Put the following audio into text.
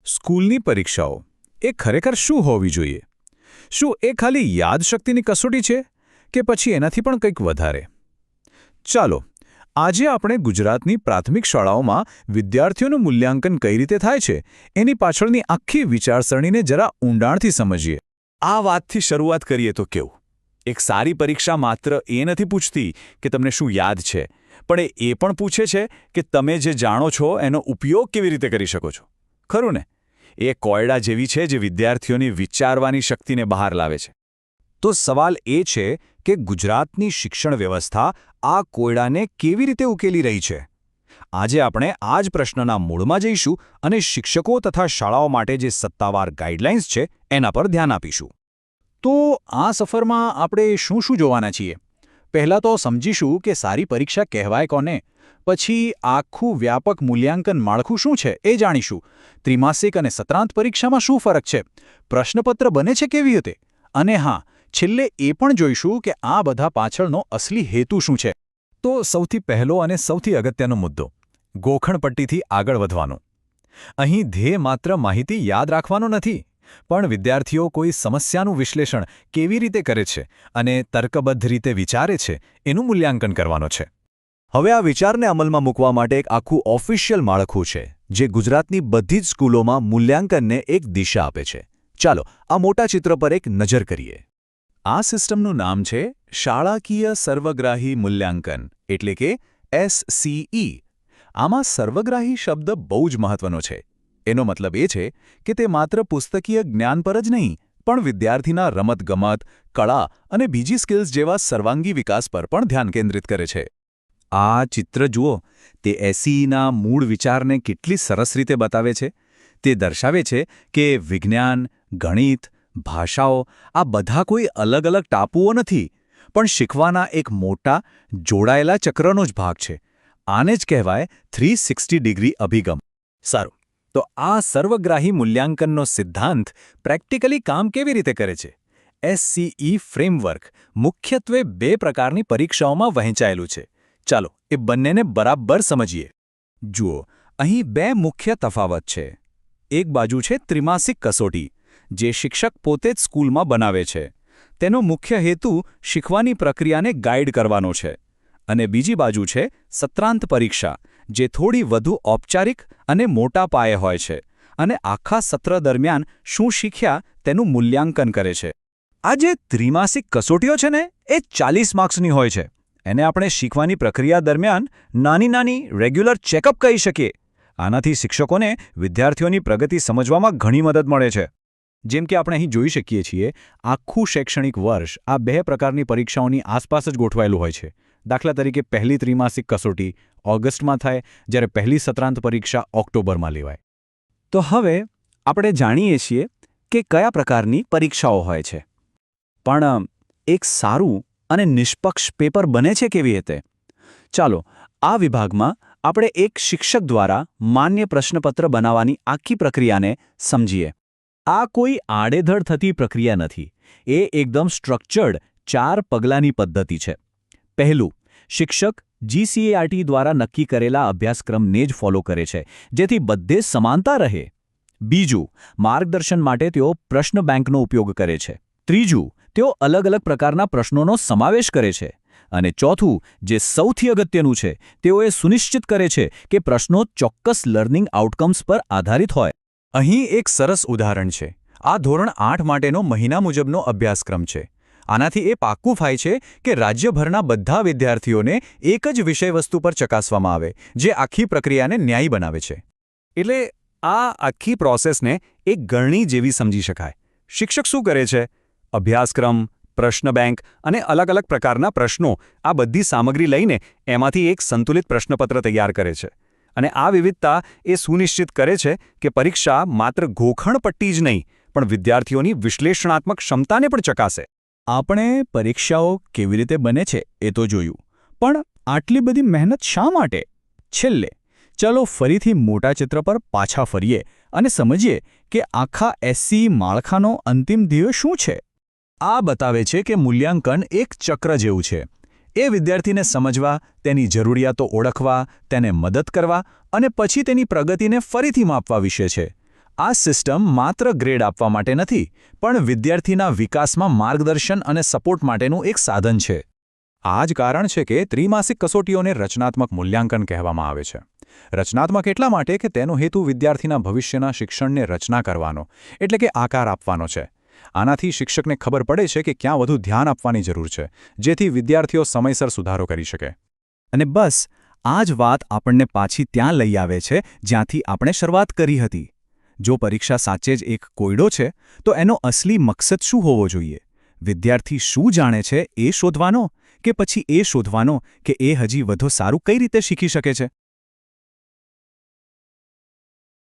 સ્કૂલની પરીક્ષાઓ એ ખરેખર શું હોવી જોઈએ? શું એ ખાલી યાદશક્તિની કસોટી છે કે પછી એનાથી પણ કંઈક વધારે? ચાલો, આજે આપણે ગુજરાતની પ્રાથમિક શાળાઓમાં વિદ્યાર્થીઓનું મૂલ્યાંકન કઈ રીતે થાય છે એની પાછળની આખી વિચારસરણીને જરા ઊંડાણથી સમજીએ. આ વાતથી શરૂઆત કરીએ તો કેવું? એક સારી પરીક્ષા માત્ર એ નથી પૂછતી કે તમને શું યાદ છે, પણ એ પણ પૂછે છે કે તમે જે જાણો છો એનો ઉપયોગ કેવી રીતે કરી શકો છો. ખરું ને? એ કોયડા જેવી છે જે વિદ્યાર્થીઓની વિચારવાની શક્તિને બહાર લાવે છે. તો સવાલ એ છે કે ગુજરાતની શિક્ષણ વ્યવસ્થા આ કોયડાને કેવી રીતે ઉકેલી રહી છે? આજે આપણે આ જ પ્રશ્નના મૂળમાં જઈશું અને શિક્ષકો તથા શાળાઓ માટે જે સત્તાવાર ગાઈડલાઇન્સ છે એના પર ધ્યાન આપીશું. તો આ સફરમાં આપણે શું જોવાના છીએ? પહેલાં તો સમજીશું કે સારી પરીક્ષા કહેવાય કોને, પછી આખું વ્યાપક મૂલ્યાંકન માળખું શું છે એ જાણીશું, ત્રિમાસિક અને સત્રાંત પરીક્ષામાં શું ફરક છે, પ્રશ્નપત્ર બને છે કેવી રીતે, અને હા, છેલ્લે એ પણ જોઈશું કે આ બધા પાછળનો અસલી હેતુ શું છે. તો સૌથી પહેલો અને સૌથી અગત્યનો મુદ્દો, ગોખણપટ્ટીથી આગળ વધવાનો. અહીં ધ્યેય માત્ર માહિતી યાદ રાખવાનો નથી, પણ વિદ્યાર્થીઓ કોઈ સમસ્યાનું વિશ્લેષણ કેવી રીતે કરે છે અને તર્કબદ્ધ રીતે વિચારે છે એનું મૂલ્યાંકન કરવાનો છે. હવે આ વિચારને અમલમાં મૂકવા માટે એક આખું ઓફિશિયલ માળખું છે જે ગુજરાતની બધી જ સ્કૂલોમાં મૂલ્યાંકનને એક દિશા આપે છે. ચાલો આ મોટા ચિત્ર પર એક નજર કરીએ. આ સિસ્ટમનું નામ છે શાળાકીય સર્વગ્રાહી મૂલ્યાંકન, એટલે કે SCE. આમાં સર્વગ્રાહી શબ્દ બહુ જ મહત્વનો છે. એનો મતલબ એ છે કે તે માત્ર પુસ્તકીય જ્ઞાન પર જ નહીં, પણ વિદ્યાર્થીના રમતગમત, કળા અને બીજી સ્કિલ્સ જેવા સર્વાંગી વિકાસ પર પણ ધ્યાન કેન્દ્રિત કરે છે. આ ચિત્ર જુઓ, તે SCEના મૂળ વિચારને કેટલી સરસ રીતે બતાવે છે. તે દર્શાવે છે કે વિજ્ઞાન, ગણિત, ભાષાઓ આ બધા કોઈ અલગ અલગ ટાપુઓ નથી, પણ શીખવાના એક મોટા, જોડાયેલા ચક્રનો જ ભાગ છે. આને જ કહેવાય 360 ડિગ્રી અભિગમ. સારું, તો આ સર્વગ્રાહી મૂલ્યાંકનનો સિદ્ધાંત પ્રેક્ટિકલી કામ કેવી રીતે કરે છે? SCE ફ્રેમવર્ક મુખ્યત્વે 2 પ્રકારની પરીક્ષાઓમાં વહેંચાયેલું છે. ચાલો એ બંનેને બરાબર સમજીએ. જુઓ, અહીં 2 મુખ્ય તફાવત છે. એક બાજુ છે ત્રિમાસિક કસોટી, જે શિક્ષક પોતે જ સ્કૂલમાં બનાવે છે. તેનો મુખ્ય હેતુ શીખવાની પ્રક્રિયાને ગાઈડ કરવાનો છે. અને બીજી બાજુ છે સત્રાંત પરીક્ષા, જે થોડી વધુ ઔપચારિક અને મોટા પાયે હોય છે અને આખા સત્ર દરમિયાન શું શીખ્યા તેનું મૂલ્યાંકન કરે છે. આ જે ત્રિમાસિક કસોટીઓ છે ને, એ 40 માર્ક્સની હોય છે. એને આપણે શીખવાની પ્રક્રિયા દરમિયાન નાની રેગ્યુલર ચેકઅપ કહી શકીએ. આનાથી શિક્ષકોને વિદ્યાર્થીઓની પ્રગતિ સમજવામાં ઘણી મદદ મળે છે. જેમ કે આપણે અહીં જોઈ શકીએ છીએ, આખું શૈક્ષણિક વર્ષ આ 2 પ્રકારની પરીક્ષાઓની આસપાસ જ ગોઠવાયેલું હોય છે. દાખલા તરીકે પહેલી ત્રિમાસિક કસોટી ઓગસ્ટમાં થાય, જ્યારે પહેલી સત્રાંત પરીક્ષા ઓક્ટોબરમાં લેવાય. તો હવે આપણે જાણીએ છીએ કે કયા પ્રકારની પરીક્ષાઓ હોય છે. પણ એક સારું અને નિષ્પક્ષ પેપર બને છે કેવી રીતે? ચાલો આ વિભાગમાં આપણે એક શિક્ષક દ્વારા માન્ય પ્રશ્નપત્ર બનાવવાની આખી પ્રક્રિયાને સમજીએ. આ કોઈ આડેધડ થતી પ્રક્રિયા નથી. એ એકદમ સ્ટ્રક્ચર્ડ 4 પગલાંની પદ્ધતિ છે. પહેલું, શિક્ષક GCERT દ્વારા નક્કી કરેલા અભ્યાસક્રમને જ ફોલો કરે છે, જેથી બધે સમાનતા રહે. બીજું, માર્ગદર્શન માટે તેઓ પ્રશ્ન બેંકનો ઉપયોગ કરે છે. ત્રીજું, તેઓ અલગ અલગ પ્રકારના પ્રશ્નોનો સમાવેશ કરે છે. અને ચોથું, જે સૌથી અગત્યનું છે, તેઓ એ સુનિશ્ચિત કરે છે કે પ્રશ્નો ચોક્કસ લર્નિંગ આઉટકમ્સ પર આધારિત હોય. અહીં એક સરસ ઉદાહરણ છે. આ ધોરણ 8 માટેનો મહિના મુજબનો અભ્યાસક્રમ છે. આનાથી એ પાક્કું થાય છે કે રાજ્યભરના બધા વિદ્યાર્થીઓને એક જ વિષયવસ્તુ પર ચકાસવામાં આવે, જે આખી પ્રક્રિયાને ન્યાયી બનાવે છે. એટલે આ આખી પ્રોસેસને એક ગળણી જેવી સમજી શકાય. શિક્ષક શું કરે છે? અભ્યાસક્રમ, પ્રશ્ન બેંક અને અલગ અલગ પ્રકારના પ્રશ્નો, આ બધી સામગ્રી લઈને એમાંથી એક સંતુલિત પ્રશ્નપત્ર તૈયાર કરે છે. અને આ વિવિધતા એ સુનિશ્ચિત કરે છે કે પરીક્ષા માત્ર ગોખણપટ્ટી જ નહીં, પણ વિદ્યાર્થીઓની વિશ્લેષણાત્મક ક્ષમતાને પણ ચકાસે. આપણે પરીક્ષાઓ કેવી રીતે બને છે એ તો જોયું, પણ આટલી બધી મહેનત શા માટે? છેલ્લે ચલો ફરીથી મોટા ચિત્ર પર પાછા ફરીએ અને સમજીએ કે આખા SCE માળખાનો અંતિમ ધ્યેય શું છે. આ બતાવે છે કે મૂલ્યાંકન એક ચક્ર જેવું છે. એ વિદ્યાર્થીને સમજવા, તેની જરૂરિયાતો ઓળખવા, તેને મદદ કરવા અને પછી તેની પ્રગતિને ફરીથી માપવા વિશે છે. આ સિસ્ટમ માત્ર ગ્રેડ આપવા માટે નથી, પણ વિદ્યાર્થીના વિકાસમાં માર્ગદર્શન અને સપોર્ટ માટેનું એક સાધન છે. આ જ કારણ છે કે ત્રિમાસિક કસોટીઓને રચનાત્મક મૂલ્યાંકન કહેવામાં આવે છે. રચનાત્મક એટલા માટે કે તેનો હેતુ વિદ્યાર્થીના ભવિષ્યના શિક્ષણને રચના કરવાનો, એટલે કે આકાર આપવાનો છે. આનાથી શિક્ષકને ખબર પડે છે કે ક્યાં વધુ ધ્યાન આપવાની જરૂર છે, જેથી વિદ્યાર્થીઓ સમયસર સુધારો કરી શકે. અને બસ આ જ વાત આપણને પાછી ત્યાં લઈ આવે છે જ્યાંથી આપણે શરૂઆત કરી હતી. જો પરીક્ષા સાચે જ એક કોયડો છે, તો એનો અસલી મકસદ શું હોવો જોઈએ? વિદ્યાર્થી શું જાણે છે એ શોધવાનો, કે પછી એ શોધવાનો કે એ હજી વધુ સારું કઈ રીતે શીખી શકે છે?